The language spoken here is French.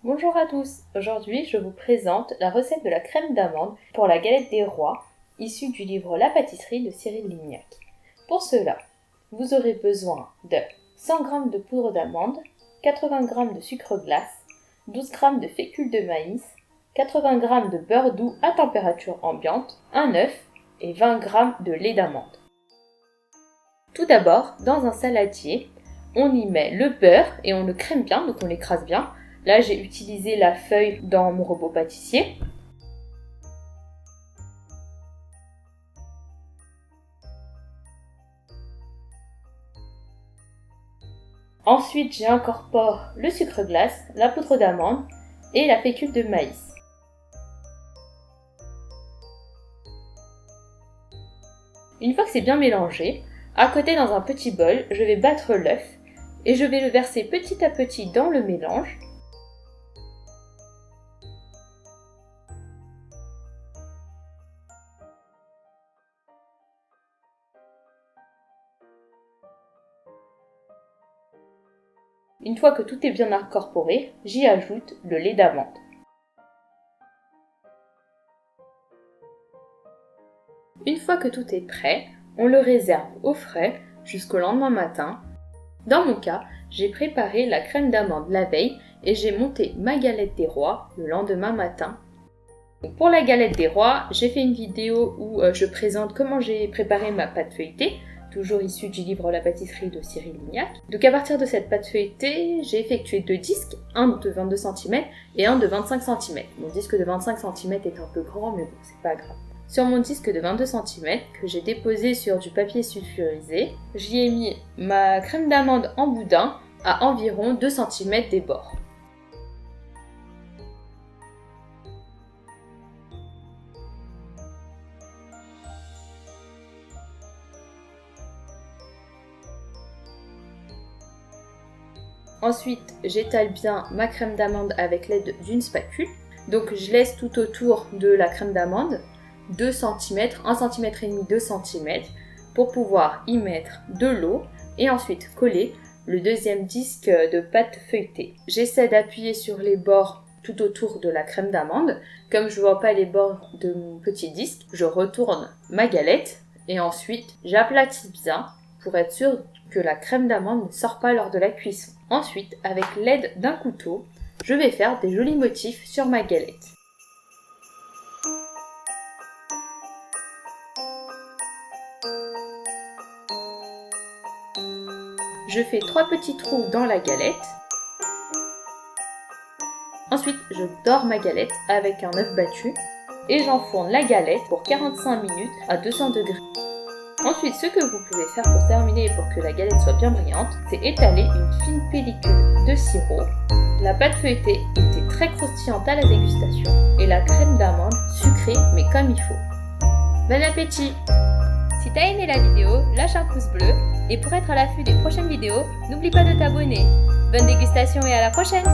Bonjour à tous, aujourd'hui je vous présente la recette de la crème d'amande pour la galette des rois, issue du livre La pâtisserie de Cyril Lignac. Pour cela, vous aurez besoin de 100 g de poudre d'amande, 80 g de sucre glace, 12 g de fécule de maïs, 80 g de beurre doux à température ambiante, un œuf et 20 g de lait d'amande. Tout d'abord, dans un saladier, on y met le beurre et on le crème bien, donc on l'écrase bien. Là, j'ai utilisé la feuille dans mon robot pâtissier. Ensuite, j'incorpore le sucre glace, la poudre d'amande et la fécule de maïs. Une fois que c'est bien mélangé, à côté dans un petit bol, je vais battre l'œuf et je vais le verser petit à petit dans le mélange. Une fois que tout est bien incorporé, j'y ajoute le lait d'amande. Une fois que tout est prêt, on le réserve au frais jusqu'au lendemain matin. Dans mon cas, j'ai préparé la crème d'amande la veille et j'ai monté ma galette des rois le lendemain matin. Pour la galette des rois, j'ai fait une vidéo où je présente comment j'ai préparé ma pâte feuilletée, toujours issue du livre La pâtisserie de Cyril Lignac. Donc à partir de cette pâte feuilletée, j'ai effectué 2 disques, un de 22 cm et un de 25 cm. Mon disque de 25 cm est un peu grand, mais bon, c'est pas grave. Sur mon disque de 22 cm, que j'ai déposé sur du papier sulfurisé, j'y ai mis ma crème d'amande en boudin à environ 2 cm des bords. Ensuite, j'étale bien ma crème d'amande avec l'aide d'une spatule. Donc je laisse tout autour de la crème d'amande 2 cm, 1 cm et demi, 2 cm pour pouvoir y mettre de l'eau et ensuite coller le deuxième disque de pâte feuilletée. J'essaie d'appuyer sur les bords tout autour de la crème d'amande. Comme je ne vois pas les bords de mon petit disque, je retourne ma galette et ensuite j'aplatis bien pour être sûr que la crème d'amande ne sort pas lors de la cuisson. Ensuite, avec l'aide d'un couteau, je vais faire des jolis motifs sur ma galette. Je fais 3 petits trous dans la galette. Ensuite, je dore ma galette avec un œuf battu et j'enfourne la galette pour 45 minutes à 200 degrés. Ensuite, ce que vous pouvez faire pour terminer et pour que la galette soit bien brillante, c'est étaler une fine pellicule de sirop. La pâte feuilletée était très croustillante à la dégustation et la crème d'amande sucrée mais comme il faut. Bon appétit! Si t'as aimé la vidéo, lâche un pouce bleu et pour être à l'affût des prochaines vidéos, n'oublie pas de t'abonner. Bonne dégustation et à la prochaine!